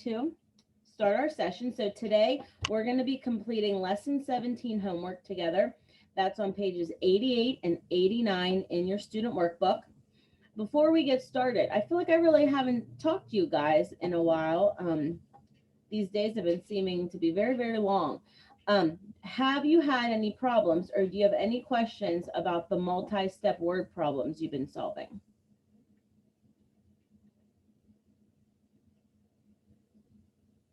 To start our session. So today we're going to be completing lesson 17 homework together. That's on pages 88 and 89 in your student workbook. Before we get started, I feel like I really haven't talked to you guys in a while. These days have been seeming to be very, very long. Have you had any problems or do you have any questions about the multi-step word problems you've been solving?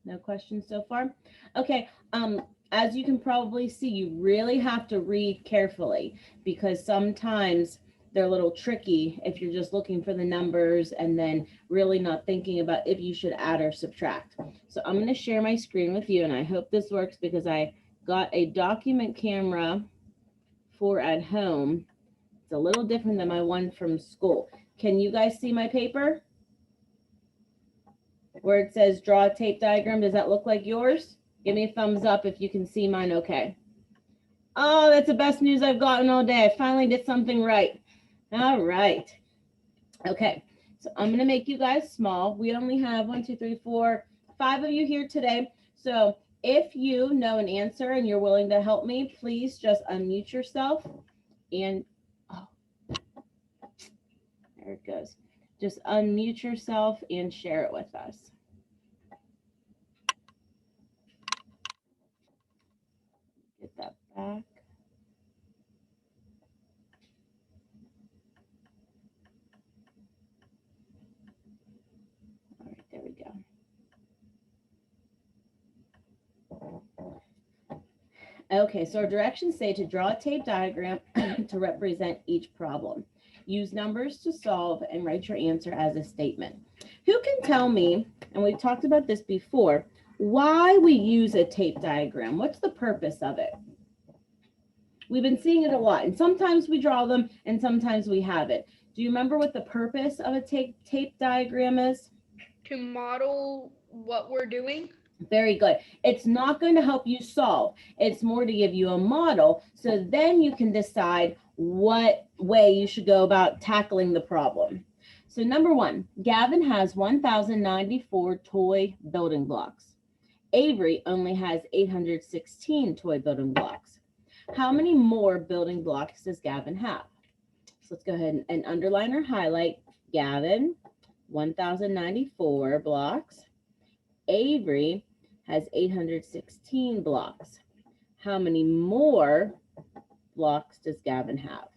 No questions so far? Okay. As you can probably see, you really have to read carefully because sometimes they're a little tricky if you're just looking for the numbers and then really not thinking about if you should add or subtract. So I'm going to share my screen with you, and I hope this works because I got a document camera for at home. It's a little different than my one from school. Can you guys see my paper? Where it says draw a tape diagram, does that look like yours? Give me a thumbs up if you can see mine okay. Oh, that's the best news I've gotten all day. I finally did something right. All right. Okay, so I'm going to make you guys small. We only have 1, 2, 3, 4, 5 of you here today. So if you know an answer and you're willing to help me, please just unmute yourself and, oh, there it goes. Just unmute yourself and share it with us. Get that back. All right, there we go. Okay, so our directions say to draw a tape diagram to represent each problem. Use numbers to solve and write your answer as a statement. Who can tell me, and we've talked about this before, why we use a tape diagram? What's the purpose of it? We've been seeing it a lot, and sometimes we draw them and sometimes we haven't. Do you remember what the purpose of a tape diagram is? To model what we're doing. Very good. It's not going to help you solve. It's more to give you a model so then you can decide what way you should go about tackling the problem. So number 1, Gavin has 1,094 toy building blocks. Avery only has 816 toy building blocks. How many more building blocks does Gavin have? So let's go ahead and underline or highlight Gavin, 1,094 blocks. Avery has 816 blocks. How many more blocks does Gavin have?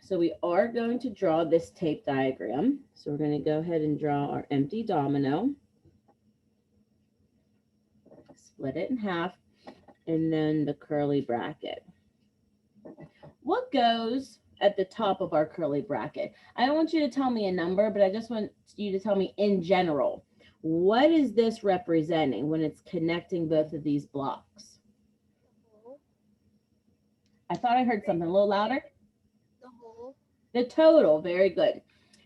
So we are going to draw this tape diagram. So we're going to go ahead and draw our empty domino. Split it in half, and then the curly bracket. What goes at the top of our curly bracket? I don't want you to tell me a number, but I just want you to tell me in general. What is this representing when it's connecting both of these blocks? I thought I heard something a little louder. The whole. The total, very good.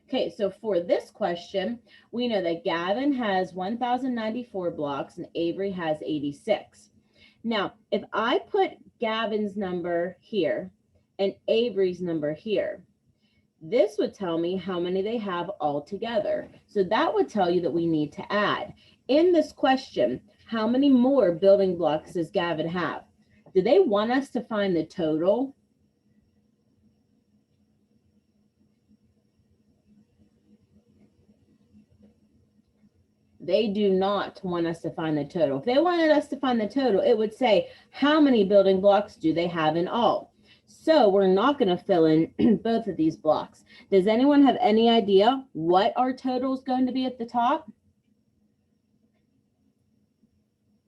Okay, so for this question, we know that Gavin has 1,094 blocks and Avery has 86. Now, if I put Gavin's number here and Avery's number here, this would tell me how many they have all together. So that would tell you that we need to add. In this question, how many more building blocks does Gavin have? Do they want us to find the total? They do not want us to find the total. If they wanted us to find the total, it would say, how many building blocks do they have in all? So we're not going to fill in both of these blocks. Does anyone have any idea what our total is going to be at the top?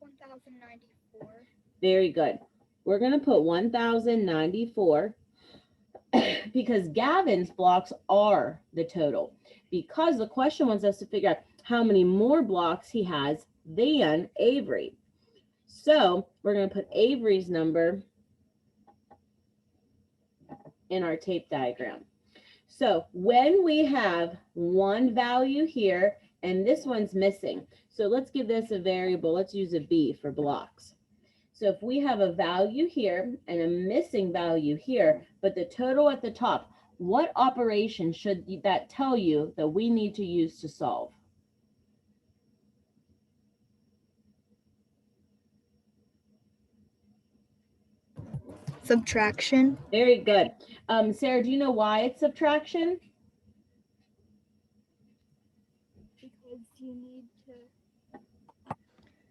1,094. Very good. We're going to put 1,094 because Gavin's blocks are the total. Because the question wants us to figure out how many more blocks he has than Avery. So we're going to put Avery's number in our tape diagram. So when we have one value here and this one's missing, so let's give this a variable. Let's use a B for blocks. So if we have a value here and a missing value here, but the total at the top, what operation should that tell you that we need to use to solve? Subtraction. Very good. Sarah, do you know why it's subtraction? Because you need to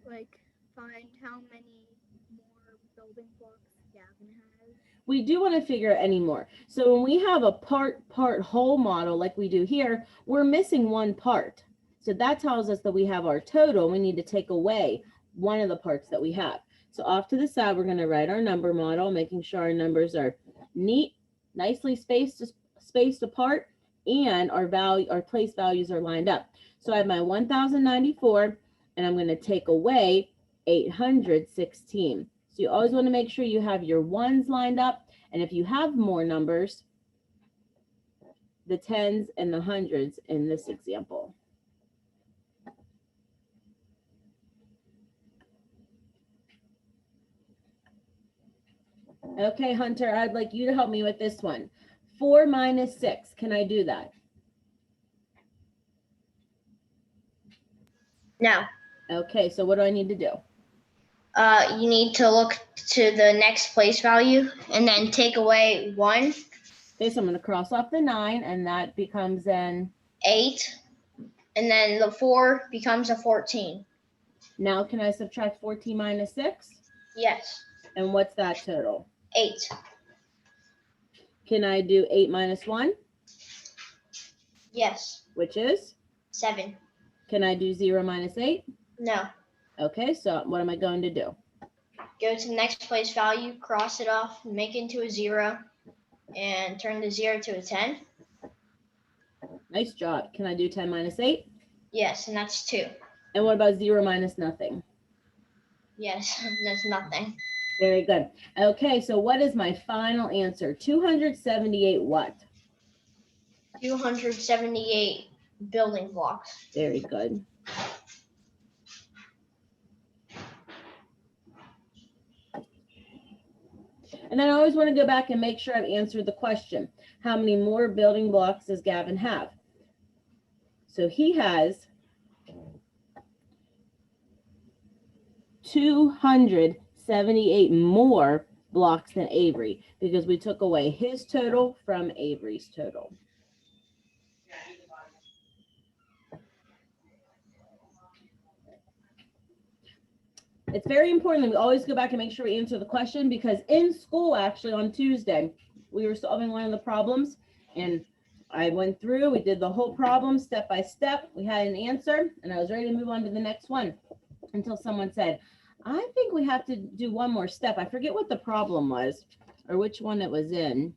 like find how many more building blocks Gavin has. We do want to figure out any more. So when we have a part whole model like we do here, we're missing one part. So that tells us that we have our total. We need to take away one of the parts that we have. So off to the side, we're going to write our number model, making sure our numbers are neat, nicely spaced apart, and our place values are lined up. So I have my 1094, and I'm going to take away 816. So you always want to make sure you have your ones lined up. And if you have more numbers, the tens and the hundreds in this example. Okay, Hunter, I'd like you to help me with this one. 4 minus 6. Can I do that? No. Okay, so what do I need to do? You need to look to the next place value and then take away 1, Okay, so I'm going to cross off the 9, and that becomes an 8, and then the 4 becomes a 14. Now can I subtract 14 minus 6? Yes. And what's that total? 8. Can I do 8 minus 1? Yes. Which is? 7. Can I do 0 minus 8? No. Okay, so what am I going to do? Go to the next place value, cross it off, make it into a 0, and turn the 0 to a 10. Nice job. Can I do 10 minus 8? Yes, and that's 2. And what about 0 minus nothing? Yes, that's nothing. Very good. Okay, so what is my final answer? 278 what? 278 building blocks. Very good. And then I always want to go back and make sure I've answered the question. How many more building blocks does Gavin have? So he has 278 more blocks than Avery because we took away his total from Avery's total. It's very important that we always go back and make sure we answer the question, because in school, actually on Tuesday, we were solving one of the problems and I went through, we did the whole problem step by step. We had an answer and I was ready to move on to the next one until someone said, I think we have to do one more step. I forget what the problem was or which one it was in.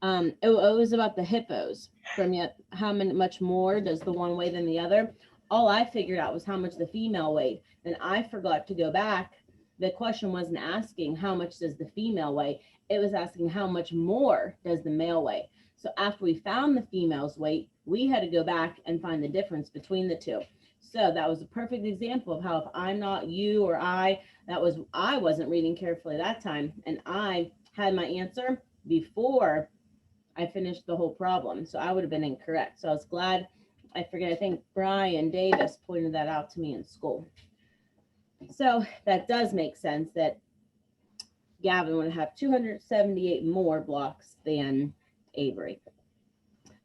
It was about the hippos. From yet, how much more does the one weigh than the other? All I figured out was how much the female weighed. Then I forgot to go back. The question wasn't asking how much does the female weigh. It was asking how much more does the male weigh. So after we found the female's weight, we had to go back and find the difference between the two. So that was a perfect example of how if I'm not you or I wasn't reading carefully that time, and I had my answer before I finished the whole problem. So I would have been incorrect. So I was glad. I think Brian Davis pointed that out to me in school. So that does make sense that Gavin would have 278 more blocks than Avery.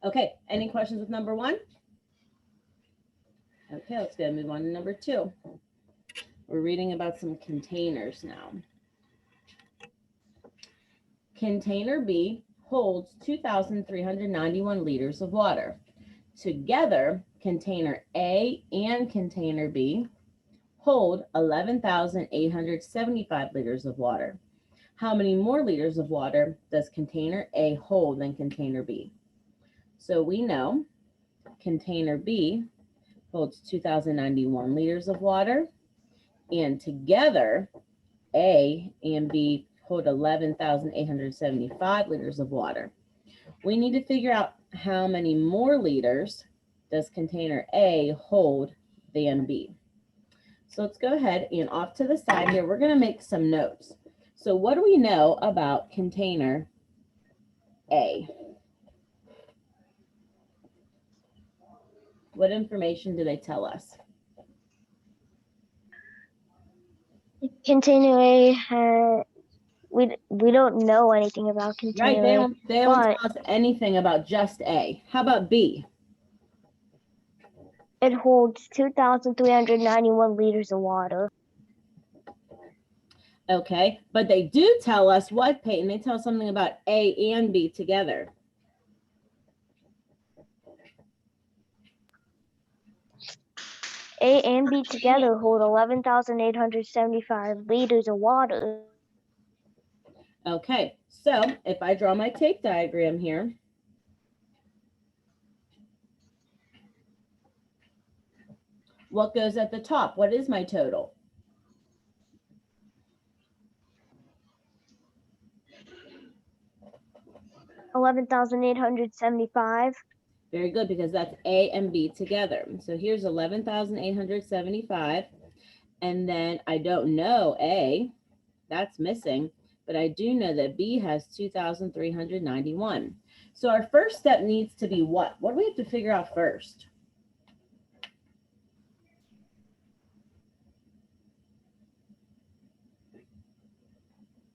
Okay, any questions with number 1? Okay, let's go move on to number 2. We're reading about some containers now. Container B holds 2,391 liters of water. Together, container A and container B hold 11,875 liters of water. How many more liters of water does container A hold than container B? So we know container B holds 2,091 liters of water, and together A and B hold 11,875 liters of water. We need to figure out how many more liters does container A hold than B. So let's go ahead and off to the side here, we're going to make some notes. So what do we know about container A? What information do they tell us? Container A we don't know anything about container Right, they A. don't but tell us anything about just A. How about B? It holds 2,391 liters of water. Okay, but they do tell us what, Peyton? They tell us something about A and B together. A and B together hold 11,875 liters of water. Okay, so if I draw my tape diagram here, what goes at the top? What is my total? $11,875. Very good, because that's A and B together. So here's 11,875. And then I don't know A, that's missing, but I do know that B has 2,391. So our first step needs to be what? What do we have to figure out first?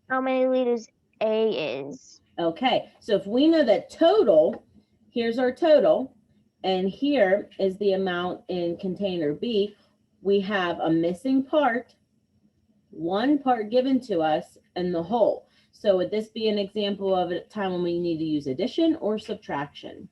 How many liters A is? Okay, so if we know that total, here's our total, and here is the amount in container B, we have a missing part, one part given to us, and the whole. So would this be an example of a time when we need to use addition or subtraction?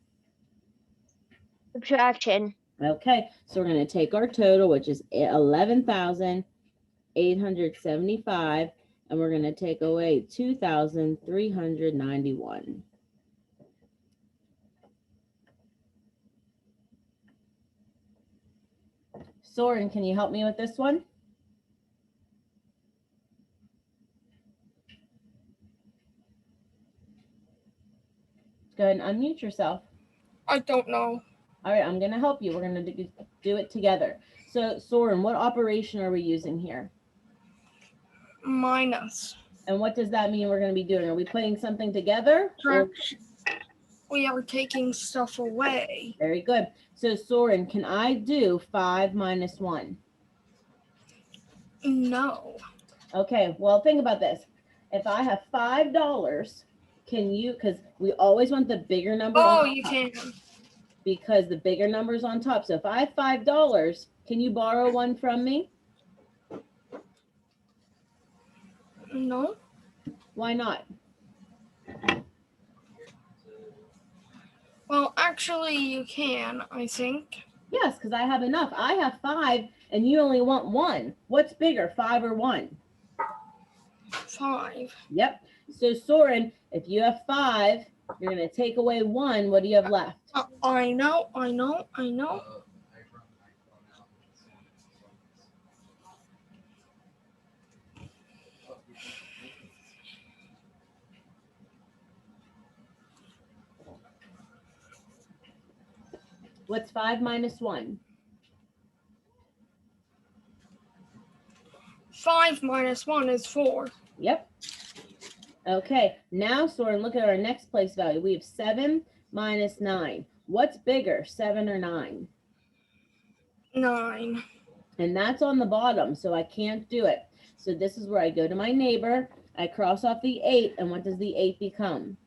Subtraction. Okay, so we're going to take our total, which is 11,875, and we're going to take away 2,391. Soren, can you help me with this one? Go ahead and unmute yourself. I don't know. All right, I'm going to help you. We're going to do it together. So, Soren, what operation are we using here? Minus. And what does that mean we're going to be doing? Are we putting something together? Or- We are taking stuff away. Very good. So, Soren, can I do 5 minus 1? No. Okay, well, think about this. If I have $5, can you, because we always want the bigger number. Oh, on you top, can. because the bigger number's on top. So if I have $5, can you borrow one from me? No. Why not? Well, actually, you can, I think. Yes, because I have enough. I have 5 and you only want 1. What's bigger, 5 or 1? 5. Yep. So Soren, if you have 5, you're going to take away 1. What do you have left? I know. What's 5 minus 1? 5 minus 1 is 4. Yep. Okay, now Soren, look at our next place value. We have 7 minus 9. What's bigger, 7 or 9? 9. And that's on the bottom, so I can't do it. So this is where I go to my neighbor, I cross off the 8, and what does the 8 become?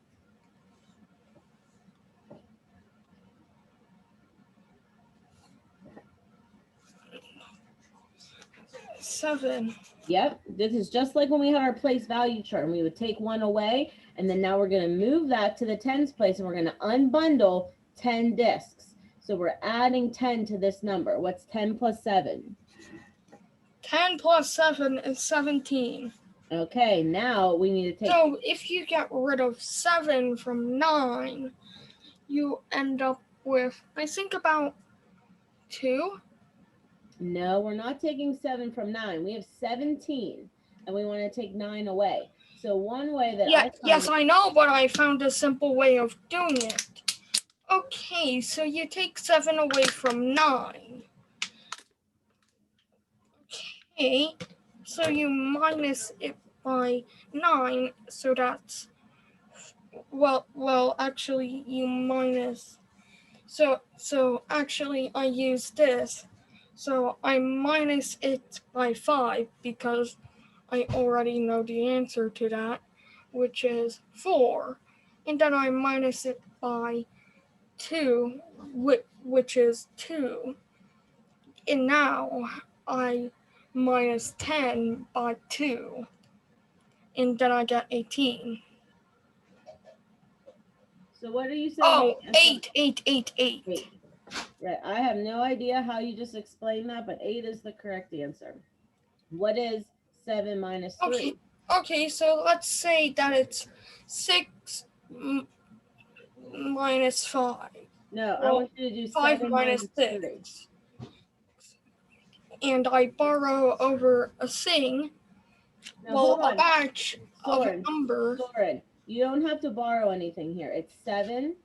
7. Yep, this is just like when we had our place value chart, and we would take 1 away, and then now we're going to move that to the tens place, and we're going to unbundle 10 discs. So we're adding 10 to this number. What's 10 plus 7? 10 plus 7 is 17. Okay, now we need to take... So if you get rid of 7 from 9, you end up with, I think, about 2. No, we're not taking 7 from 9. We have 17, and we want to take 9 away. So one way that I know, but I found a simple way of doing it. Okay, so you take 7 away from 9. Okay, so you minus it by 9, so that's, well, actually you minus, so actually I use this. So I minus it by 5 because I already know the answer to that. which is 4. And then I minus it by 2, which is 2. And now I minus 10 by 2. And then I get 18. So what are you saying? Oh, Right, 8. Eight. Right. I have no idea how you just explained that, but 8 is the correct answer. What is 7 minus 3? Okay, so let's say that it's 6 minus 5. No, I Well, want you to do 5 7 minus 6. 3. And I borrow over a thing, Now, well, hold a on. batch of a Soren, number. Soren, you don't have to borrow anything here. It's 7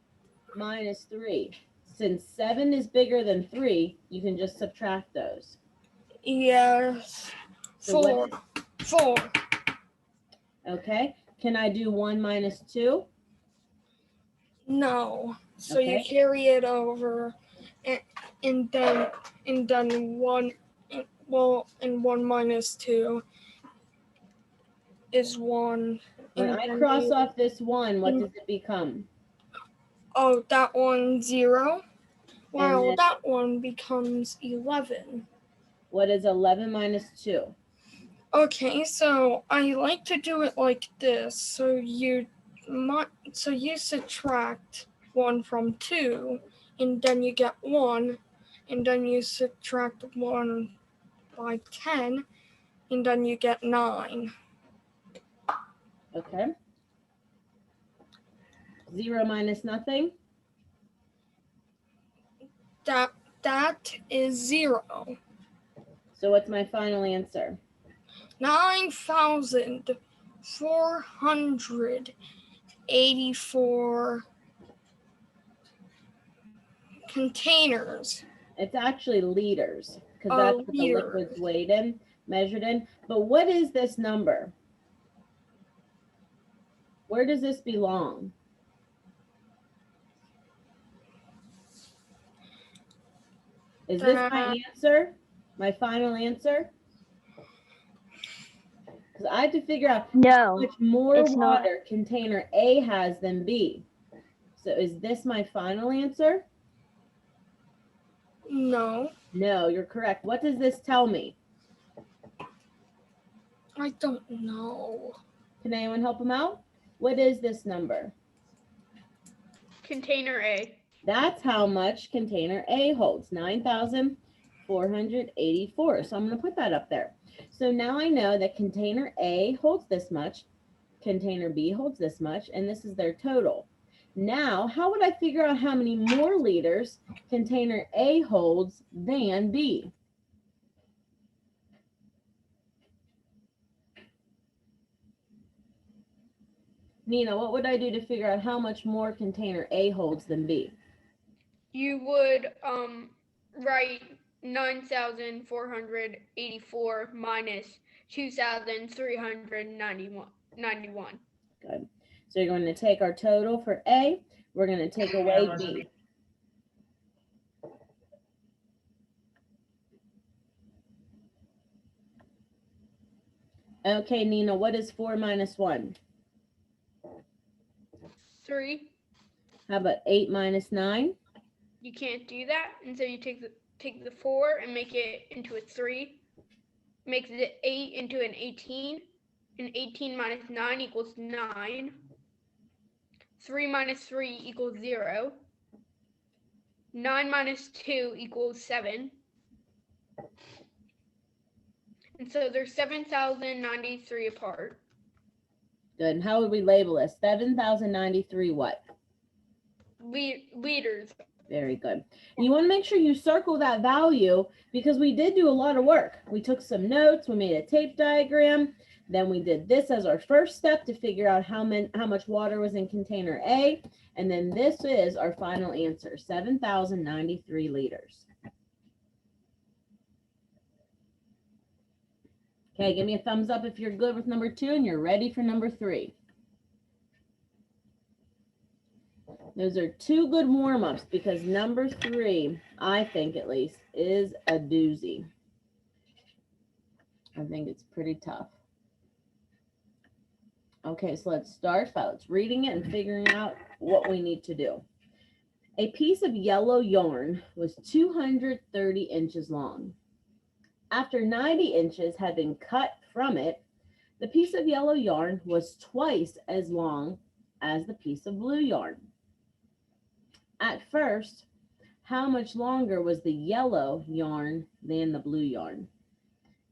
minus 3. Since 7 is bigger than 3, you can just subtract those. Yes. So what 4. Okay. Can I do 1 minus 2? No. So you Okay. carry it over, and then 1. Well, and 1 minus 2 is 1. When and I then cross you- off this 1, what and- does it become? Oh, that one 0. Well, then- that one becomes 11. What is 11 minus 2? Okay, so I like to do it like this. So you subtract 1 from 2, and then you get 1, and then you subtract 1 by 10, and then you get 9. Okay. 0 minus nothing? That is 0. So what's my final answer? 9,484 containers. It's actually liters, because Oh, that's what the liquid's liters. weighed in, measured in. But what is this number? Where does this belong? Is this my answer? My final answer? Because I have to figure out how No, much more it's not. water container A has than B. So is this my final answer? No, No, you're correct. What does this tell me? I don't know. Can anyone help him out? What is this number? Container A. That's how much container A holds, 9,484. So I'm going to put that up there. So now I know that container A holds this much, container B holds this much, and this is their total. Now, how would I figure out how many more liters container A holds than B? Nina, what would I do to figure out how much more container A holds than B? You would write 9,484 minus 2,391. Good. So you're going to take our total for A. We're going to take away B. Okay, Nina, what is 4 minus 1? 3. How about 8 minus 9? You can't do that, and so you take the 4 and make it into a 3. Make the 8 into an 18. And 18 minus 9 equals 9. 3 minus 3 equals 0. 9 minus 2 equals 7. And so they're 7,093 apart. Good. And how would we label this? 7,093 what? Liters. Very good. And you want to make sure you circle that value because we did do a lot of work. We took some notes, we made a tape diagram, then we did this as our first step to figure out how much water was in container A, and then this is our final answer, 7,093 liters. Okay, give me a thumbs up if you're good with number 2 and you're ready for number 3. Those are 2 good warm-ups because number 3, I think at least, is a doozy. I think it's pretty tough. Okay, so let's start by reading it and figuring out what we need to do. A piece of yellow yarn was 230 inches long. After 90 inches had been cut from it, the piece of yellow yarn was twice as long as the piece of blue yarn. At first, how much longer was the yellow yarn than the blue yarn?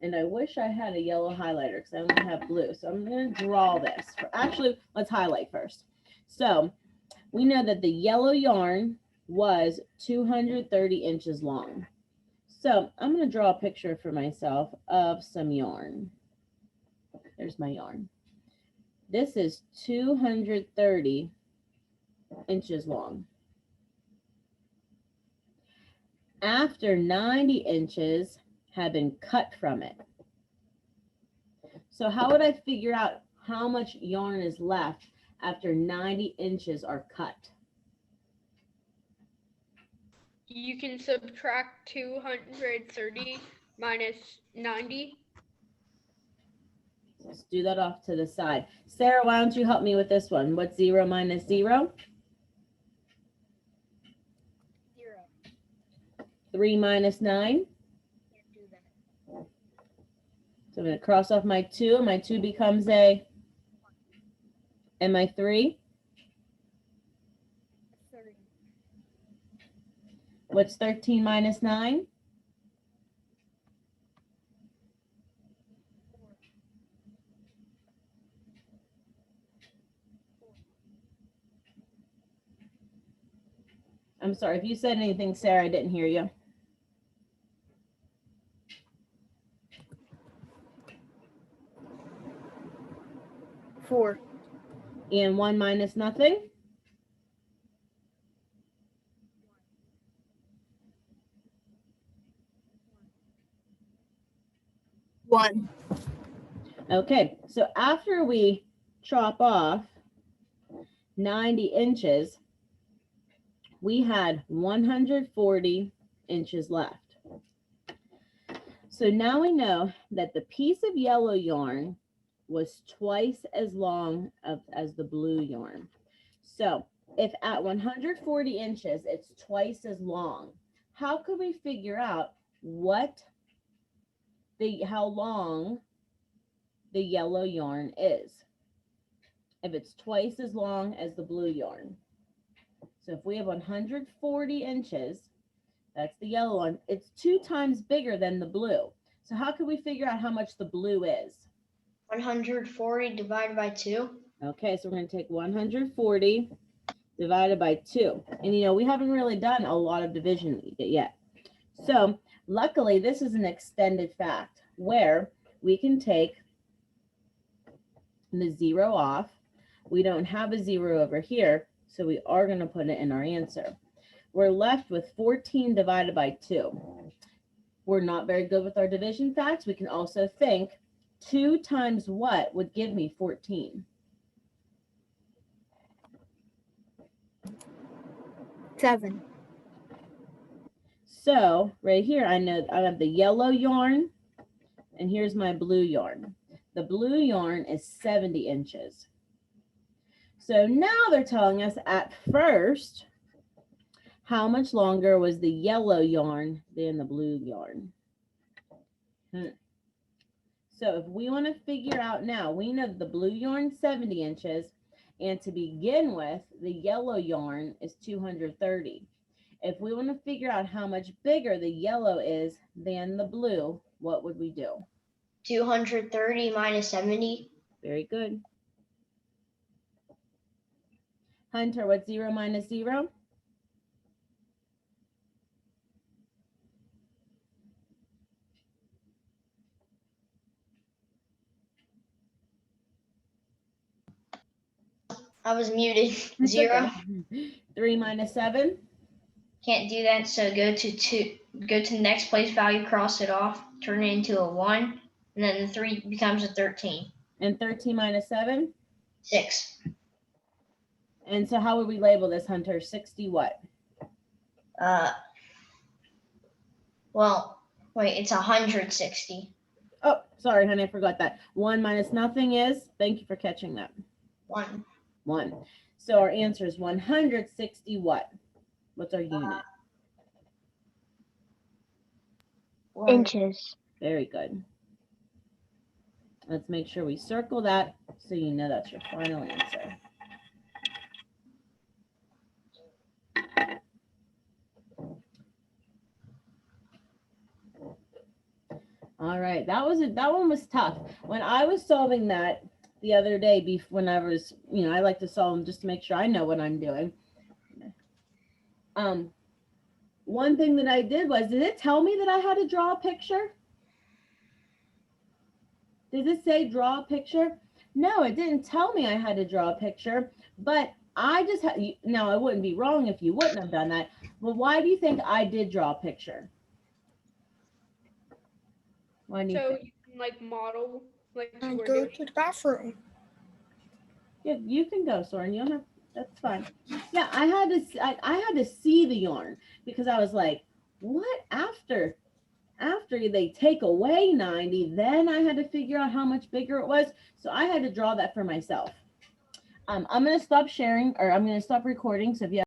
And I wish I had a yellow highlighter because I only have blue. So I'm going to draw this. Actually, let's highlight first. So we know that the yellow yarn was 230 inches long. So I'm going to draw a picture for myself of some yarn. There's my yarn. This is 230 inches long. After 90 inches had been cut from it. So how would I figure out how much yarn is left after 90 inches are cut? You can subtract 230 minus 90. Let's do that off to the side. Sarah, why don't you help me with this one? What's 0 minus 0? 0. 3 minus 9? Can't do that. So I'm going to cross off my 2, and my 2 becomes a, and my 3? 30. What's 13 minus 9? 4. I'm sorry, if you said anything, Sarah, I didn't hear you. 4. And 1 minus nothing? 1. Okay, so after we chop off 90 inches, we had 140 inches left. So now we know that the piece of yellow yarn was twice as long as the blue yarn. So if at 140 inches, it's twice as long, how could we figure out how long the yellow yarn is if it's twice as long as the blue yarn? So if we have 140 inches, that's the yellow one, it's 2 times bigger than the blue. So how could we figure out how much the blue is? 140 divided by 2. Okay, so we're going to take 140 divided by 2. And you know, we haven't really done a lot of division yet. So luckily, this is an extended fact where we can take the 0 off. We don't have a 0 over here, so we are going to put it in our answer. We're left with 14 divided by 2. We're not very good with our division facts. We can also think 2 times what would give me 14? 7. So right here, I know I have the yellow yarn, and here's my blue yarn. The blue yarn is 70 inches. So now they're telling us at first, how much longer was the yellow yarn than the blue yarn? So if we want to figure out now, we know the blue yarn 70 inches, and to begin with, the yellow yarn is 230. If we want to figure out how much bigger the yellow is than the blue, what would we do? 230 minus 70. Very good. Hunter, what's 0 minus 0? I was muted. It's 0. okay. 3 minus 7? Can't do that. So go to the next place value, cross it off, turn it into a 1, and then the 3 becomes a 13. And 13 minus 7? 6. And so how would we label this, Hunter? 60 what? Well, wait, it's 160. Oh, sorry, honey, I forgot that. 1 minus nothing is, thank you for catching that. 1. 1. So our answer is 160 what? What's our unit? Inches. Very good. Let's make sure we circle that so you know that's your final answer. All right, that one was tough. When I was solving that the other day, when I was, I like to solve them just to make sure I know what I'm doing. One thing that I did was, did it tell me that I had to draw a picture? Did it say draw a picture? No, it didn't tell me I had to draw a picture, but I just had, now I wouldn't be wrong if you wouldn't have done that, but why do you think I did draw a picture? Why do you So think? you can like model like you And were go doing. to the bathroom. Yeah, you can go, Soren. You don't have. That's fine. Yeah, I had to see the yarn because I was like, what after they take away 90? Then I had to figure out how much bigger it was. So I had to draw that for myself. I'm gonna stop sharing, or I'm gonna stop recording. So if you have